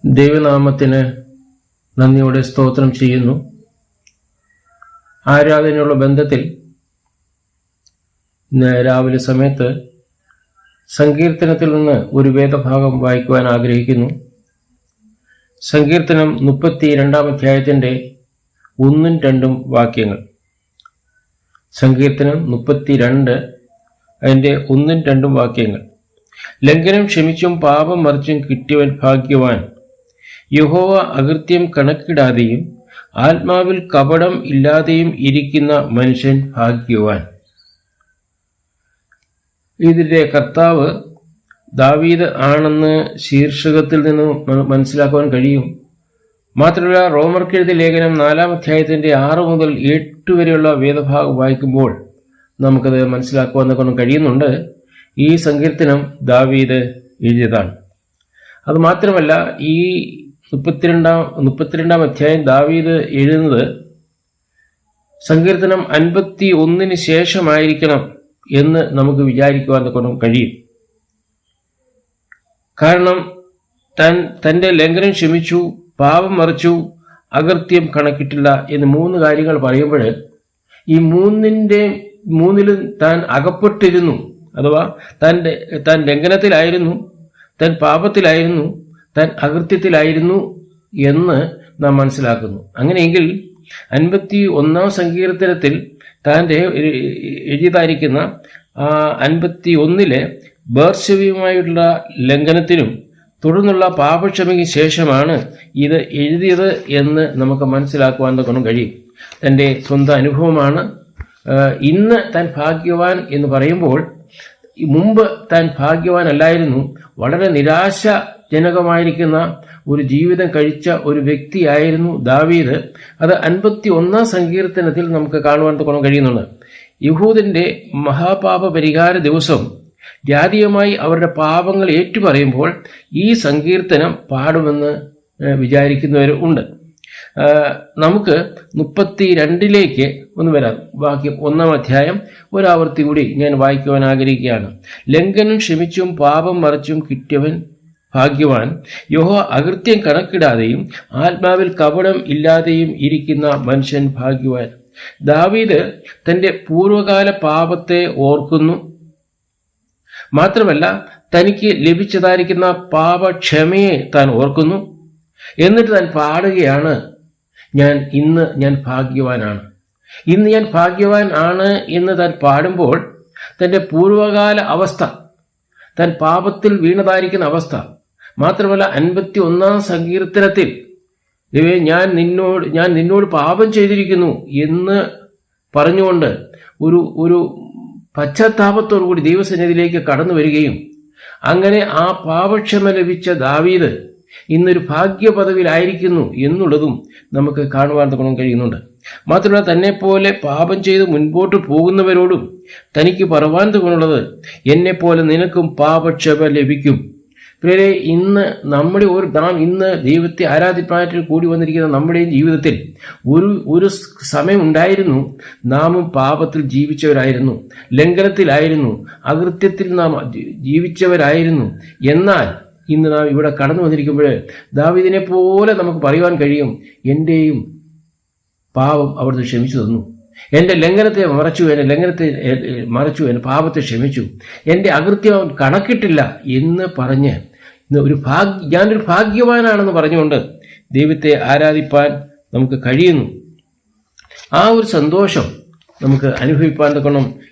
ദൈവനാമത്തിന് നന്ദിയോടെ സ്തോത്രം ചെയ്യുന്നു. ആരാധനയുള്ള ബന്ധത്തിൽ ഇന്ന് രാവിലെ സമയത്ത് സങ്കീർത്തനത്തിൽ നിന്ന് ഒരു വേദഭാഗം വായിക്കുവാൻ ആഗ്രഹിക്കുന്നു. സങ്കീർത്തനം 32 അധ്യായത്തിൻ്റെ 1-2 വാക്യങ്ങൾ. സങ്കീർത്തനം 32 അതിൻ്റെ 1-2 വാക്യങ്ങൾ. ലംഘനം ക്ഷമിച്ചും പാപം മറിച്ചും കിട്ടിയവൻ ഭാഗ്യവാൻ. യഹോവ അകൃത്യം കണക്കിടാതെയും ആത്മാവിൽ കപടം ഇല്ലാതെയും ഇരിക്കുന്ന മനുഷ്യൻ ഭാഗ്യവാൻ. ഇതിൻ്റെ കർത്താവ് ദാവീദ് ആണെന്ന് ശീർഷകത്തിൽ നിന്ന് മനസ്സിലാക്കുവാൻ കഴിയും. മാത്രമല്ല, റോമർക്കെഴുതിയ ലേഖനം 4 അധ്യായത്തിൻ്റെ 6 മുതൽ 8 വരെയുള്ള വേദഭാഗം വായിക്കുമ്പോൾ നമുക്കത് മനസ്സിലാക്കുവാൻ കഴിയുന്നുണ്ട്. ഈ സങ്കീർത്തനം ദാവീദ് എഴുതിയതാണ്. അതുമാത്രമല്ല, ഈ 32 അധ്യായം ദാവീദ് എഴുതുന്നത് സങ്കീർത്തനം 51 ശേഷമായിരിക്കണം എന്ന് നമുക്ക് വിചാരിക്കുവാൻ കഴിയും. കാരണം തൻ്റെ ലംഘനം ക്ഷമിച്ചു, പാപം മറിച്ചു, അകൃത്യം കണക്കിട്ടില്ല എന്ന് 3 കാര്യങ്ങൾ പറയുമ്പോൾ ഈ മൂന്നിലും താൻ അകപ്പെട്ടിരുന്നു. അഥവാ താൻ ലംഘനത്തിലായിരുന്നു, താൻ പാപത്തിലായിരുന്നു, താൻ അകൃത്യത്തിലായിരുന്നു എന്ന് നാം മനസ്സിലാക്കുന്നു. അങ്ങനെയെങ്കിൽ 51 സങ്കീർത്തനത്തിൽ താൻ്റെ എഴുതിയതായിരിക്കുന്ന 51 ബേർശവ്യവുമായിട്ടുള്ള ലംഘനത്തിനും തുടർന്നുള്ള പാപക്ഷമയ്ക്ക് ശേഷമാണ് ഇത് എഴുതിയത് എന്ന് നമുക്ക് മനസ്സിലാക്കുവാൻ കഴിയും. തൻ്റെ സ്വന്തം അനുഭവമാണ്. ഇന്ന് താൻ ഭാഗ്യവാൻ എന്ന് പറയുമ്പോൾ മുമ്പ് താൻ ഭാഗ്യവാനല്ലായിരുന്നു. വളരെ നിരാശാജനകമായിരിക്കുന്ന ഒരു ജീവിതം കഴിച്ച ഒരു വ്യക്തിയായിരുന്നു ദാവീദ്. അത് 51 സങ്കീർത്തനത്തിൽ നമുക്ക് കാണുവാൻ കഴിയുന്നുണ്ട്. യഹൂദന്റെ മഹാപാപ പരിഹാര ദിവസം ജാതീയമായി അവരുടെ പാപങ്ങൾ ഏറ്റുപറയുമ്പോൾ ഈ സങ്കീർത്തനം പാടുമെന്ന് വിചാരിക്കുന്നവർ ഉണ്ട്. നമുക്ക് 32 ഒന്ന് വരാം. വാക്യം 1 അധ്യായം ഒരാവർത്തി കൂടി ഞാൻ വായിക്കുവാൻ ആഗ്രഹിക്കുകയാണ്. ലംഘനം ക്ഷമിച്ചും പാപം മറിച്ചും കിട്ടിയവൻ ഭാഗ്യവാൻ. യഹോവ അകൃത്യം കണക്കിടാതെയും ആത്മാവിൽ കപടം ഇല്ലാതെയും ഇരിക്കുന്ന മനുഷ്യൻ ഭാഗ്യവാൻ. ദാവീദ് തൻ്റെ പൂർവകാല പാപത്തെ ഓർക്കുന്നു. മാത്രമല്ല, തനിക്ക് ലഭിച്ചതായിരിക്കുന്ന പാപക്ഷമയെ താൻ ഓർക്കുന്നു. എന്നിട്ട് താൻ പാടുകയാണ്, ഞാൻ ഭാഗ്യവാനാണ്. ഇന്ന് ഞാൻ ഭാഗ്യവാൻ ആണ് എന്ന് താൻ പാടുമ്പോൾ തൻ്റെ പൂർവകാല അവസ്ഥ, താൻ പാപത്തിൽ വീണതായിരിക്കുന്ന അവസ്ഥ, മാത്രമല്ല 51 സങ്കീർത്തനത്തിൽ ഞാൻ നിന്നോട് പാപം ചെയ്തിരിക്കുന്നു എന്ന് പറഞ്ഞുകൊണ്ട് ഒരു പശ്ചാത്താപത്തോടു കൂടി ദൈവസന്നിധിയിലേക്ക് കടന്നു വരികയും അങ്ങനെ ആ പാപക്ഷമ ലഭിച്ച ദാവീദ് ഇന്നൊരു ഭാഗ്യപദവിയിലായിരിക്കുന്നു എന്നുള്ളതും നമുക്ക് കാണുവാൻ കഴിയുന്നുണ്ട്. മാത്രമല്ല, തന്നെ പാപം ചെയ്ത് മുൻപോട്ട് പോകുന്നവരോടും തനിക്ക് പറവാൻ തോന്നുള്ളത്, എന്നെപ്പോലെ നിനക്കും പാപക്ഷമ ലഭിക്കും. പ്രിയരെ, നാം ഇന്ന് ദൈവത്തെ ആരാധിപ്പാനായിട്ട് കൂടി വന്നിരിക്കുന്ന നമ്മുടെയും ജീവിതത്തിൽ ഒരു സമയം ഉണ്ടായിരുന്നു, നാമും പാപത്തിൽ ജീവിച്ചവരായിരുന്നു, ലംഘനത്തിലായിരുന്നു, അകൃത്യത്തിൽ നാം ജീവിച്ചവരായിരുന്നു. എന്നാൽ ഇന്ന് നാം ഇവിടെ കടന്നു വന്നിരിക്കുമ്പോൾ ദാവീദിനെ പോലെ നമുക്ക് പറയുവാൻ കഴിയും, എൻ്റെയും പാപം അവിടുന്ന് ക്ഷമിച്ചു തന്നു, എൻ്റെ ലംഘനത്തെ മറച്ചു, എൻ്റെ പാപത്തെ ക്ഷമിച്ചു, എൻ്റെ അകൃത്യം അവൻ കണക്കിട്ടില്ല എന്ന് പറഞ്ഞ് ഞാനൊരു ഭാഗ്യവാനാണെന്ന് പറഞ്ഞുകൊണ്ട് ദൈവത്തെ ആരാധിപ്പാൻ നമുക്ക് കഴിയുന്നു. ആ ഒരു സന്തോഷം നമുക്ക് അനുഭവിപ്പാൻ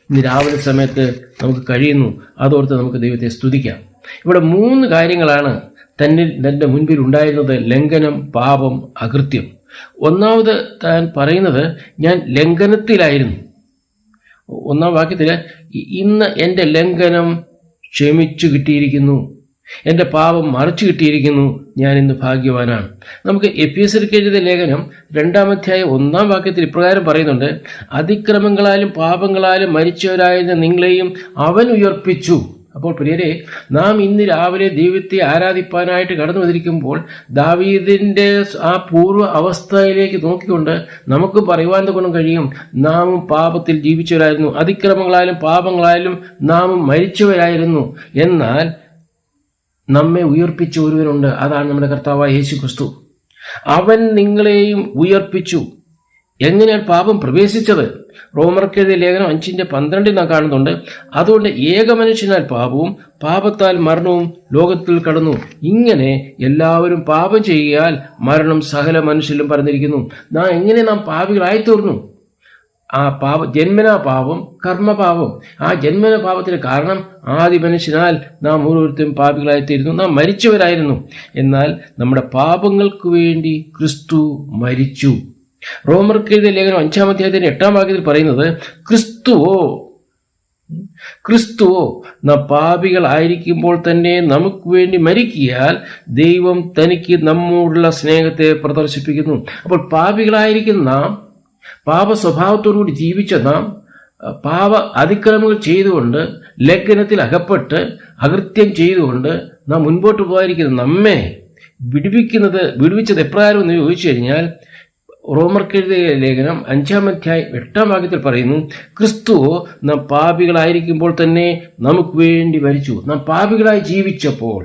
ഇന്ന് രാവിലെ സമയത്ത് നമുക്ക് കഴിയുന്നു. അതോർത്ത് നമുക്ക് ദൈവത്തെ സ്തുതിക്കാം. ഇവിടെ 3 കാര്യങ്ങളാണ് തൻ്റെ മുൻപിൽ ഉണ്ടായിരുന്നത്: ലംഘനം, പാപം, അകൃത്യം. ഒന്നാമത് താൻ പറയുന്നത്, ഞാൻ ലംഘനത്തിലായിരുന്നു. 1 വാക്യത്തിൽ, ഇന്ന് എൻ്റെ ലംഘനം ക്ഷമിച്ചു കിട്ടിയിരിക്കുന്നു, എൻ്റെ പാപം മറിച്ചു കിട്ടിയിരിക്കുന്നു, ഞാൻ ഇന്ന് ഭാഗ്യവാനാണ്. നമുക്ക് എഫെസ്യർക്ക് എഴുതിയ ലേഖനം 2 അധ്യായം 1 വാക്യത്തിൽ ഇപ്രകാരം പറയുന്നുണ്ട്, അതിക്രമങ്ങളാലും പാപങ്ങളാലും മരിച്ചവരായിരുന്ന നിങ്ങളെയും അവൻ ഉയർപ്പിച്ചു. അപ്പോൾ പ്രിയരെ, നാം ഇന്ന് രാവിലെ ദൈവത്തെ ആരാധിപ്പാനായിട്ട് കടന്നു വന്നിരിക്കുമ്പോൾ ദാവീദിൻ്റെ ആ പൂർവ്വ അവസ്ഥയിലേക്ക് നോക്കിക്കൊണ്ട് നമുക്ക് പറയുവാൻ കഴിയും, നാമും പാപത്തിൽ ജീവിച്ചവരായിരുന്നു, അതിക്രമങ്ങളാലും പാപങ്ങളാലും നാമും മരിച്ചവരായിരുന്നു. എന്നാൽ നമ്മെ ഉയർപ്പിച്ച ഒരുവനുണ്ട്, അതാണ് നമ്മുടെ കർത്താവായ യേശു ക്രിസ്തു. അവൻ നിങ്ങളെയും ഉയർപ്പിച്ചു. എങ്ങനെയാണ് പാപം പ്രവേശിച്ചത്? റോമർക്കെഴുതിയ ലേഖനം 5:12 നാം കാണുന്നുണ്ട്. അതുകൊണ്ട് ഏകമനുഷ്യനാൽ പാപവും പാപത്താൽ മരണവും ലോകത്തിൽ കടന്നു. ഇങ്ങനെ എല്ലാവരും പാപം ചെയ്യാൽ മരണം സകല മനുഷ്യരിലും പരന്നിരിക്കുന്നു. നാം പാപികളായി തീർന്നു. ആ ജന്മനാ പാപം, കർമ്മപാപം. ആ ജന്മന പാപത്തിന് കാരണം ആദി മനുഷ്യനാൽ നാം ഓരോരുത്തരും പാപികളായിത്തീരുന്നു. നാം മരിച്ചവരായിരുന്നു. എന്നാൽ നമ്മുടെ പാപങ്ങൾക്ക് വേണ്ടി ക്രിസ്തു മരിച്ചു. റോമർക്കെഴുതിയ ലേഖനം 5-ാം അധ്യായത്തിന്റെ 8-ാം വാക്യത്തിൽ പറയുന്നത്, ക്രിസ്തുവോ നാം പാപികളായിരിക്കുമ്പോൾ തന്നെ നമുക്ക് വേണ്ടി മരിക്കിയാൽ ദൈവം തനിക്ക് നമ്മോടുള്ള സ്നേഹത്തെ പ്രദർശിപ്പിക്കുന്നു. അപ്പോൾ പാപികളായിരിക്കുന്ന നാം, പാപ സ്വഭാവത്തോടുകൂടി ജീവിച്ച നാം, പാപ അതിക്രമങ്ങൾ ചെയ്തുകൊണ്ട്, ലംഘനത്തിൽ അകപ്പെട്ട് അകൃത്യം ചെയ്തുകൊണ്ട് നാം മുൻപോട്ട് പോയിരിക്കുന്ന നമ്മെ വിടുവിച്ചത് എപ്രകാരം എന്ന് ചോദിച്ചു കഴിഞ്ഞാൽ, റോമർക്കെഴുതിയ ലേഖനം 5-ാം അധ്യായം 8-ാം വാക്യത്തിൽ പറയുന്നു, ക്രിസ്തുവോ നാം പാപികളായിരിക്കുമ്പോൾ തന്നെ നമുക്ക് വേണ്ടി മരിച്ചു. നാം പാപികളായി ജീവിച്ചപ്പോൾ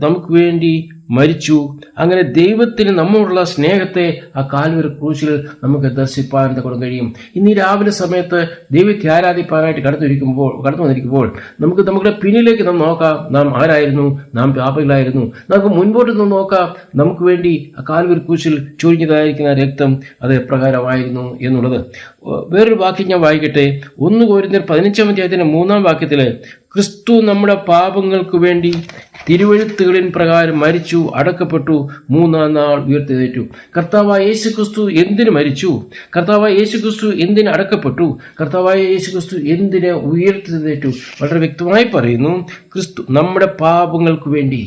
നമുക്ക് വേണ്ടി മരിച്ചു. അങ്ങനെ ദൈവത്തിന് നമ്മോടുള്ള സ്നേഹത്തെ ആ കാൽവരി ക്രൂശിൽ നമുക്ക് ദർശിപ്പാൻ കൊണ്ട് കഴിയും. ഇന്ന് ഈ രാവിലെ സമയത്ത് ദൈവത്തെ ആരാധിപ്പാനായിട്ട് കടന്നു വന്നിരിക്കുമ്പോൾ നമ്മുടെ പിന്നിലേക്ക് നാം നോക്കാം. നാം ആരായിരുന്നു? നാം പാപികളായിരുന്നു. നമുക്ക് മുൻപോട്ട് നിന്ന് നോക്കാം. നമുക്ക് വേണ്ടി ആ കാൽവരി ക്രൂശിൽ ചൊരിഞ്ഞതായിരിക്കുന്ന രക്തം അത് എപ്രകാരമായിരുന്നു എന്നുള്ളത്. വേറൊരു വാക്യം ഞാൻ വായിക്കട്ടെ. 1 കൊരിന്ത്യർ 15-ാം അധ്യായത്തിന്റെ 3-ാം വാക്യത്തില്, ക്രിസ്തു നമ്മുടെ പാപങ്ങൾക്ക് വേണ്ടി തിരുവെഴുത്തുകളിൻ പ്രകാരം മരിച്ചു, അടക്കപ്പെട്ടു, 3-ാം നാൾ ഉയർത്തെഴുന്നേറ്റു. കർത്താവായ യേശു ക്രിസ്തു എന്തിനു മരിച്ചു? കർത്താവായ യേശു ക്രിസ്തു എന്തിന് അടക്കപ്പെട്ടു? കർത്താവായ യേശു ക്രിസ്തു എന്തിന് ഉയർത്തെഴുന്നേറ്റു? വളരെ വ്യക്തമായി പറയുന്നു, ക്രിസ്തു നമ്മുടെ പാപങ്ങൾക്ക് വേണ്ടി.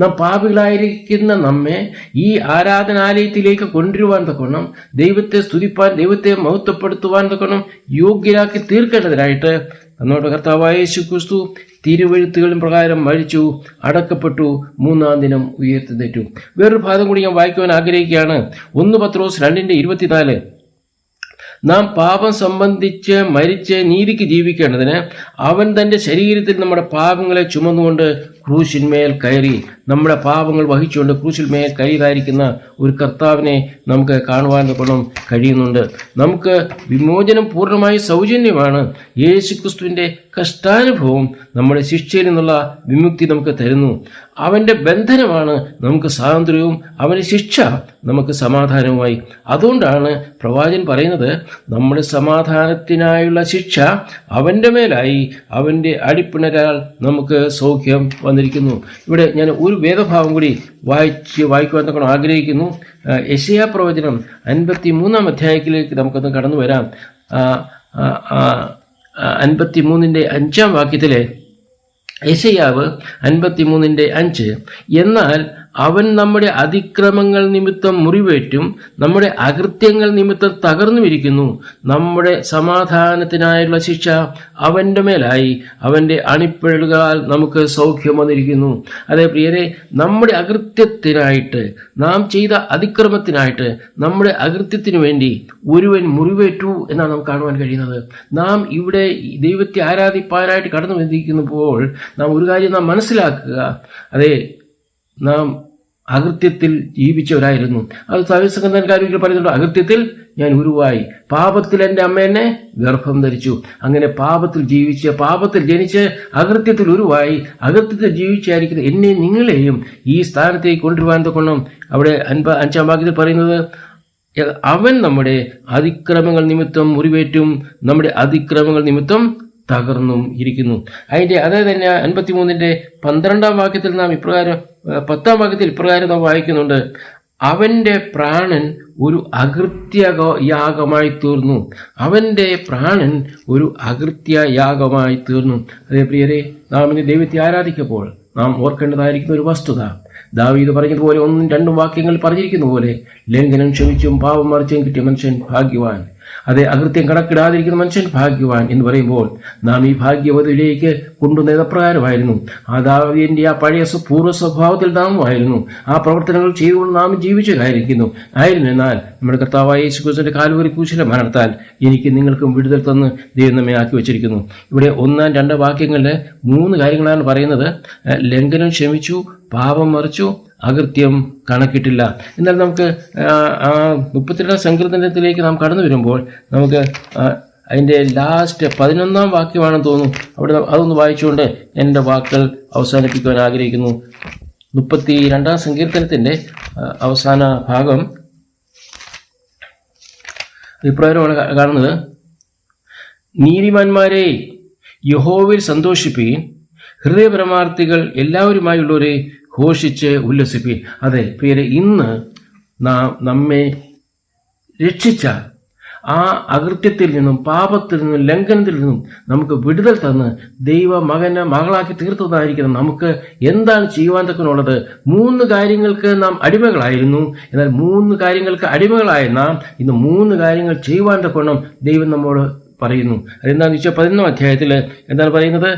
നാം പാപികളായിരിക്കുന്ന നമ്മെ ഈ ആരാധനാലയത്തിലേക്ക് കൊണ്ടുവരുവാൻ തക്കവണ്ണം, ദൈവത്തെ സ്തുതിപ്പാൻ, ദൈവത്തെ മഹത്വപ്പെടുത്തുവാൻ തക്കവണ്ണം യോഗ്യരാക്കി തീർക്കേണ്ടതിനായിട്ട് നമ്മുടെ കർത്താവായ യേശു ക്രിസ്തു തിരുവെഴുത്തുകളും പ്രകാരം മരിച്ചു, അടക്കപ്പെട്ടു, 3-ാം ദിനം ഉയർത്തെഴുന്നേറ്റു. വേറൊരു ഭാഗം കൂടി ഞാൻ വായിക്കുവാൻ ആഗ്രഹിക്കുകയാണ്. 1 പത്രോസ് 2:24, നാം പാപം സംബന്ധിച്ച് മരിച്ച് നീതിക്ക് ജീവിക്കേണ്ടതിന് അവൻ തന്റെ ശരീരത്തിൽ നമ്മുടെ പാപങ്ങളെ ചുമന്നുകൊണ്ട് ക്രൂശിന്മേൽ കയറി. നമ്മുടെ പാപങ്ങൾ വഹിച്ചുകൊണ്ട് ക്രൂശിന്മേൽ കയറിയതായിരിക്കുന്ന ഒരു കർത്താവിനെ നമുക്ക് കാണുവാൻ കൊണ്ടും കഴിയുന്നുണ്ട്. നമുക്ക് വിമോചനം പൂർണ്ണമായി സൗജന്യമാണ്. യേശു ക്രിസ്തുവിന്റെ കഷ്ടാനുഭവം നമ്മുടെ ശിക്ഷയിൽ നിന്നുള്ള വിമുക്തി നമുക്ക് തരുന്നു. അവന്റെ ബന്ധനമാണ് നമുക്ക് സ്വാതന്ത്ര്യവും, അവന്റെ ശിക്ഷ നമുക്ക് സമാധാനവുമായി. അതുകൊണ്ടാണ് പ്രവാചകൻ പറയുന്നത്, നമ്മുടെ സമാധാനത്തിനായുള്ള ശിക്ഷ അവന്റെ മേലായി, അവന്റെ അടിപ്പിണരാൽ നമുക്ക് സൗഖ്യം വന്നിരിക്കുന്നു. ഇവിടെ ഞാൻ ഒരു വേദഭാവം കൂടി വായിക്കുവാൻ തക്കണം ആഗ്രഹിക്കുന്നു. യെശയ്യാ പ്രവചനം 53-ാം അധ്യായത്തിലേക്ക് നമുക്കൊന്ന് കടന്നു വരാം. 53-ന്റെ 5-ാം വാക്യത്തിലെ യെശയ്യാവ് 53-5, എന്നാൽ അവൻ നമ്മുടെ അതിക്രമങ്ങൾ നിമിത്തം മുറിവേറ്റും നമ്മുടെ അകൃത്യങ്ങൾ നിമിത്തം തകർന്നുമിരിക്കുന്നു. നമ്മുടെ സമാധാനത്തിനായുള്ള ശിക്ഷ അവന്റെ മേലായി, അവന്റെ അണിപ്പിഴലുകളാൽ നമുക്ക് സൗഖ്യം വന്നിരിക്കുന്നു. അതേ പ്രിയരെ, നമ്മുടെ അകൃത്യത്തിനായിട്ട്, നാം ചെയ്ത അതിക്രമത്തിനായിട്ട്, നമ്മുടെ അകൃത്യത്തിനു വേണ്ടി ഒരുവൻ മുറിവേറ്റു എന്നാണ് നമുക്ക് കാണുവാൻ കഴിയുന്നത്. നാം ഇവിടെ ദൈവത്തെ ആരാധിപ്പാനായിട്ട് കടന്നു വന്നിരിക്കുമ്പോൾ നാം ഒരു കാര്യം നാം മനസ്സിലാക്കുക, അതെ, നാം അകൃത്യത്തിൽ ജീവിച്ചവരായിരുന്നു. അത് സവിസംഗതൻകാരികൾ പറയുന്നുണ്ട്, അകൃത്യത്തിൽ ഞാൻ ഉരുവായി, പാപത്തിൽ എൻ്റെ അമ്മ എന്നെ ഗർഭം ധരിച്ചു. അങ്ങനെ പാപത്തിൽ ജീവിച്ച്, പാപത്തിൽ ജനിച്ച്, അകൃത്യത്തിൽ ഉരുവായി, അകൃത്യത്തിൽ ജീവിച്ചായിരിക്കുന്ന എന്നെ നിങ്ങളെയും ഈ സ്ഥാനത്തേക്ക് കൊണ്ടുവരുവാൻ തക്കണം. അവിടെ 5-ാം വാക്യത്തിൽ പറയുന്നത്, അവൻ നമ്മുടെ അതിക്രമങ്ങൾ നിമിത്തം മുറിവേറ്റും നമ്മുടെ അതിക്രമങ്ങൾ നിമിത്തം തകർന്നും ഇരിക്കുന്നു. അതേ തന്നെ 53-ന്റെ 12-ാം വാക്യത്തിൽ നാം ഇപ്രകാരം, 10-ാം വാക്യത്തിൽ ഇപ്രകാരം നാം വായിക്കുന്നുണ്ട്, അവന്റെ പ്രാണൻ ഒരു അകൃത്യയാഗമായി തീർന്നു. അവന്റെ പ്രാണൻ ഒരു അകൃത്യയാഗമായി തീർന്നു. അതേ പ്രിയരെ, നാം ഇനി ദൈവത്തെ ആരാധിക്കുമ്പോൾ നാം ഓർക്കേണ്ടതായിരിക്കുന്ന ഒരു വസ്തുത, ദാവീദ് പറഞ്ഞതുപോലെ 1-2 വാക്യങ്ങൾ പറഞ്ഞിരിക്കുന്ന പോലെ, ലംഘനം ക്ഷമിച്ചും പാപം മറിച്ചും കിട്ടിയ മനുഷ്യൻ ഭാഗ്യവാൻ. അതെ, അകൃത്യം കണക്കിടാതിരിക്കുന്ന മനുഷ്യൻ ഭാഗ്യവാൻ എന്ന് പറയുമ്പോൾ നാം ഈ ഭാഗ്യവതിയിലേക്ക് കൊണ്ടുവന്നത് പ്രകാരമായിരുന്നു. ആദാമിന്റെ ആ പഴയ പൂർവ്വ സ്വഭാവത്തിൽ നാമുമായിരുന്നു. ആ പ്രവർത്തനങ്ങൾ ചെയ്തുകൊണ്ട് നാം ജീവിച്ചതായിരിക്കുന്നു. എന്നാൽ നമ്മുടെ കർത്താവായ യേശുക്രിസ്തുവിന്റെ കാൽവരി ക്രൂശിലെ മരണത്താൽ എനിക്ക് നിങ്ങൾക്കും വിടുതൽ തന്ന് ദൈവം നമ്മെ ആക്കി വെച്ചിരിക്കുന്നു. ഇവിടെ 1-2 വാക്യങ്ങളിൽ 3 കാര്യങ്ങളാണ് പറയുന്നത്. ലംഘനം ക്ഷമിച്ചു, പാപം മറിച്ചു, അകൃത്യം കണക്കിട്ടില്ല. എന്നാൽ നമുക്ക് 32 സങ്കീർത്തനത്തിലേക്ക് നാം കടന്നു വരുമ്പോൾ നമുക്ക് അതിൻ്റെ ലാസ്റ്റ് 11 വാക്യമാണെന്ന് തോന്നുന്നു. അവിടെ അതൊന്ന് വായിച്ചുകൊണ്ട് എൻ്റെ വാക്കുകൾ അവസാനിപ്പിക്കുവാൻ ആഗ്രഹിക്കുന്നു. 32 സങ്കീർത്തനത്തിൻ്റെ അവസാന ഭാഗം ഇപ്രകാരമാണ് കാണുന്നത്. നീതിമാന്മാരെ യഹോവയിൽ സന്തോഷിപ്പീൻ, ഹൃദയപരമാർത്ഥികൾ എല്ലാവരുമായുള്ളവരെ ഘോഷിച്ച് ഉല്ലസിപ്പീൻ. അതെ പ്രിയരെ, ഇന്ന് നമ്മെ രക്ഷിച്ച ആ അകൃത്യത്തിൽ നിന്നും, പാപത്തിൽ നിന്നും, ലംഘനത്തിൽ നിന്നും നമുക്ക് വിടുതൽ തന്ന് ദൈവ മകനെ മകളാക്കി തീർത്തതായിരിക്കണം. നമുക്ക് എന്താണ് ചെയ്യുവാൻ തക്കനുള്ളത്? 3 കാര്യങ്ങൾക്ക് നാം അടിമകളായിരുന്നു. എന്നാൽ 3 കാര്യങ്ങൾക്ക് അടിമകളായ നാം ഇന്ന് 3 കാര്യങ്ങൾ ചെയ്യുവാൻ തക്കണം ദൈവം നമ്മോട് പറയുന്നു. അതെന്താണെന്ന് വെച്ചാൽ 11 അധ്യായത്തിൽ എന്താണ് പറയുന്നത്?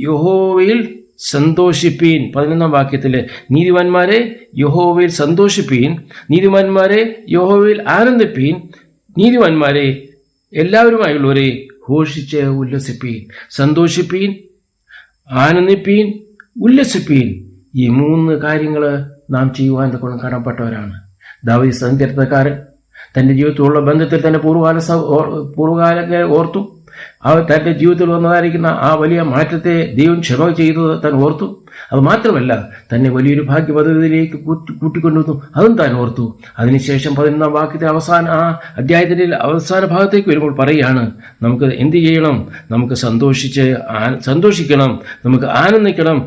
യഹോവയിൽ സന്തോഷിപ്പീൻ. 11 വാക്യത്തിൽ നീതിമാന്മാരെ യഹോവയിൽ സന്തോഷിപ്പീൻ, നീതിമാന്മാരെ യഹോവയിൽ ആനന്ദിപ്പീൻ, നീതിമാന്മാരെ എല്ലാവരുമായുള്ളവരെ ഘോഷിച്ച് ഉല്ലസിപ്പീൻ. സന്തോഷിപ്പീൻ, ആനന്ദിപ്പീൻ, ഉല്ലസിപ്പീൻ. ഈ 3 കാര്യങ്ങൾ നാം ചെയ്യുവാൻ കടപ്പെട്ടവരാണ്. ദാവീദ് സങ്കീർത്തനക്കാരൻ തൻ്റെ ജീവിതത്തിലുള്ള ബന്ധത്തിൽ തന്നെ പൂർവ്വകാലത്തെ ഓർത്തു. തൻ്റെ ജീവിതത്തിൽ വന്നതായിരിക്കുന്ന ആ വലിയ മാറ്റത്തെ ദൈവം ക്ഷമ ചെയ്തത് താൻ ഓർത്തു. അത് മാത്രമല്ല, തന്നെ വലിയൊരു ഭാഗ്യപദ്ധതിയിലേക്ക് കൂട്ടിക്കൊണ്ടുവന്നു, അതും താൻ ഓർത്തു. അതിനുശേഷം 11 വാക്യത്തെ ആ അധ്യായത്തിൻ്റെ അവസാന ഭാഗത്തേക്ക് വരുമ്പോൾ പറയുകയാണ്, നമുക്ക് എന്ത് ചെയ്യണം? നമുക്ക് സന്തോഷിക്കണം, നമുക്ക് ആനന്ദിക്കണം,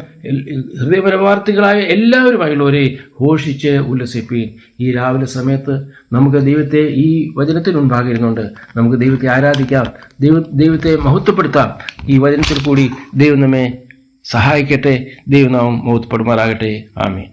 ഹൃദയപരമാർത്ഥികളായ എല്ലാവരുമായുള്ളവരെ ഘോഷിച്ച് ഉല്ലസിപ്പീൻ. ഈ രാവിലെ സമയത്ത് നമുക്ക് ദൈവത്തെ ഈ വചനത്തിന് മുൻപാകിരുന്നുണ്ട് നമുക്ക് ദൈവത്തെ ആരാധിക്കാം, ദൈവത്തെ മഹത്വപ്പെടുത്താം. ഈ വചനത്തിൽ കൂടി ദൈവം നമ്മെ സഹായിക്കട്ടെ. ദൈവനാമം മഹത്വപ്പെടുമാറാകട്ടെ. ആമേൻ.